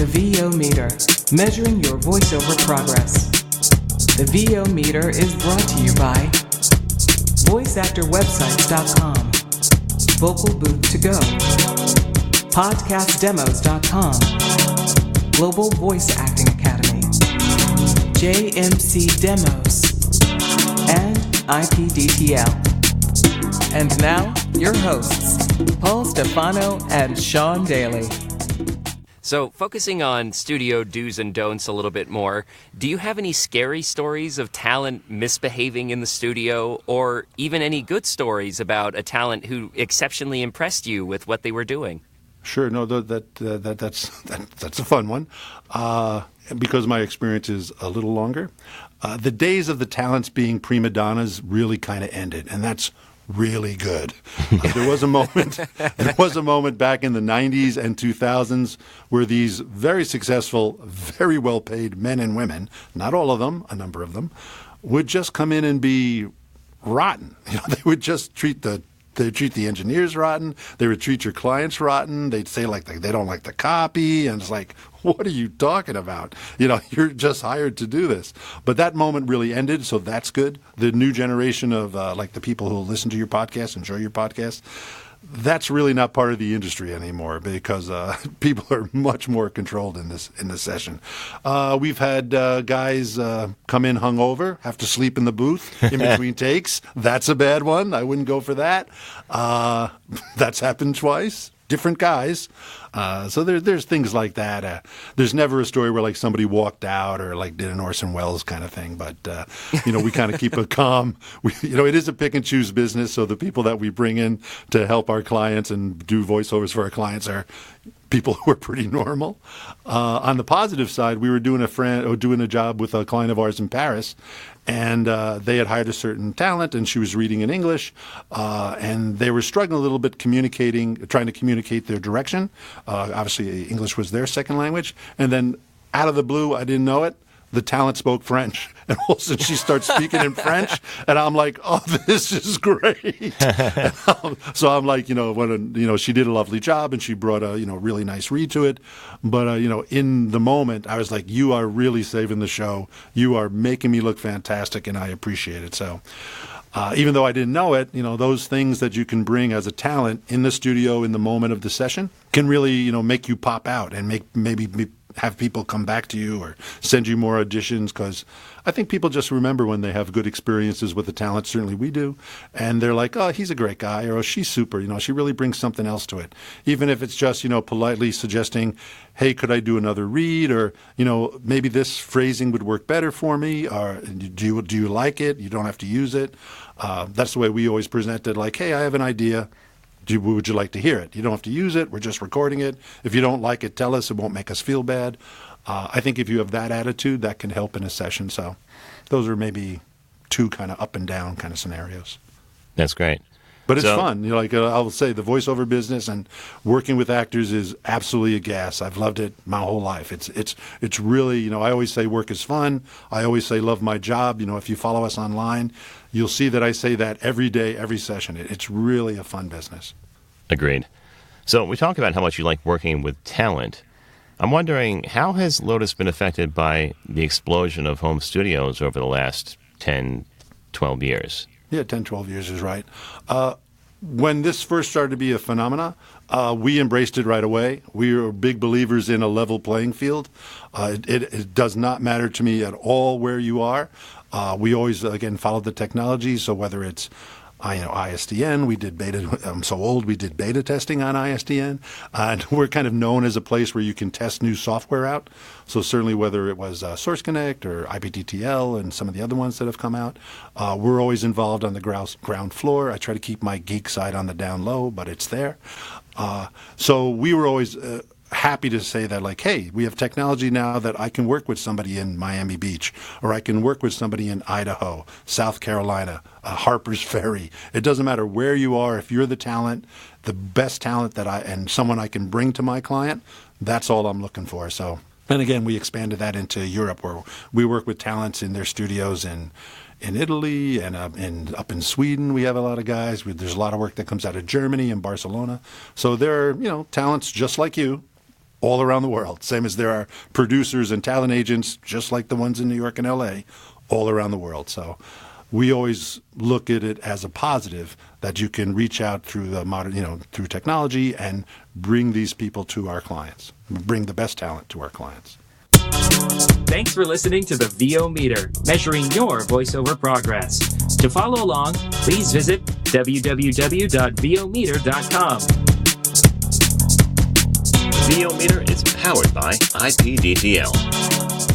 the VO meter, measuring your voiceover progress. The VO meter is brought to you by voiceactorwebsites.com, Vocal Booth to Go, podcastdemos.com, Global Voice Acting Academy, JMC Demos, and IPDTL. And now, your hosts, Paul Stefano and Sean Daly. So, focusing on studio do's and don'ts a little bit more, do you have any scary stories of talent misbehaving in the studio, or even any good stories about a talent who exceptionally impressed you with what they were doing? Sure. No, that's a fun one. Because my experience is a little longer, the days of the talents being prima donnas really kind of ended, and that's really good. There was a moment back in the 90s and 2000s where these very successful, very well-paid men and women, not all of them, a number of them, would just come in and be rotten. They would just treat the engineers rotten. They would treat your clients rotten. They'd say like they don't like the copy, and it's like, what are you talking about? You're just hired to do this. But that moment really ended, so that's good. The new generation of like the people who listen to your podcast, enjoy your podcast, that's really not part of the industry anymore because people are much more controlled in this session. We've had guys come in hungover, have to sleep in the booth in between takes. That's a bad one. I wouldn't go for that. That's happened twice. Different guys. So there's things like that. There's never a story where like somebody walked out or like did an Orson Welles kind of thing. But, we kind of keep it calm. It is a pick and choose business. So the people that we bring in to help our clients and do voiceovers for our clients are people who are pretty normal. On the positive side, we were doing a job with a client of ours in Paris, and they had hired a certain talent, and she was reading in English, and they were struggling a little bit trying to communicate their direction. Obviously, English was their second language, and then out of the blue, I didn't know it, the talent spoke French, and all of a sudden she starts speaking in French, and I'm like, "Oh, this is great!" So I'm like, she did a lovely job, and she brought a really nice read to it. But in the moment, I was like, "You are really saving the show. You are making me look fantastic, and I appreciate it." So. Even though I didn't know it, those things that you can bring as a talent in the studio in the moment of the session can really, make you pop out and maybe have people come back to you or send you more auditions, because I think people just remember when they have good experiences with the talent. Certainly we do. And they're like, oh, he's a great guy, or oh, she's super. She really brings something else to it. Even if it's just, politely suggesting, hey, could I do another read? Or, maybe this phrasing would work better for me. Or do you like it? You don't have to use it. That's the way we always present it. Like, hey, I have an idea. Would you like to hear it? You don't have to use it. We're just recording it. If you don't like it, tell us. It won't make us feel bad. I think if you have that attitude, that can help in a session. So those are maybe two kind of up and down kind of scenarios. That's great. But it's fun. I'll say the voiceover business and working with actors is absolutely a gas. I've loved it my whole life. It's really, I always say work is fun. I always say love my job. If you follow us online, you'll see that I say that every day, every session. It's really a fun business. Agreed. So we talk about how much you like working with talent. I'm wondering, how has Lotas been affected by the explosion of home studios over the last 10, 12 years? Yeah, 10, 12 years is right. When this first started to be a phenomena, we embraced it right away. We are big believers in a level playing field. It does not matter to me at all where you are. We always, again, follow the technology. So whether it's ISDN, we did beta. I'm so old. We did beta testing on ISDN, and we're kind of known as a place where you can test new software out. So certainly, whether it was Source Connect or IPTTL and some of the other ones that have come out, we're always involved on the ground floor. I try to keep my geek side on the down low, but it's there. So we were always happy to say that, like, hey, we have technology now that I can work with somebody in Miami Beach, or I can work with somebody in Idaho, South Carolina, Harper's Ferry. It doesn't matter where you are. If you're the talent, the best talent and someone I can bring to my client, that's all I'm looking for. So, and again, we expanded that into Europe, where we work with talents in their studios in Italy and up in Sweden. We have a lot of guys. There's a lot of work that comes out of Germany and Barcelona. So there are, talents just like you all around the world. Same as there are producers and talent agents, just like the ones in New York and LA, all around the world. So we always look at it as a positive that you can reach out through the modern, through technology and bring these people to our clients, bring the best talent to our clients. Thanks for listening to the VO Meter, measuring your voiceover progress. To follow along, please visit www.vometer.com. VO Meter is powered by IPDTL.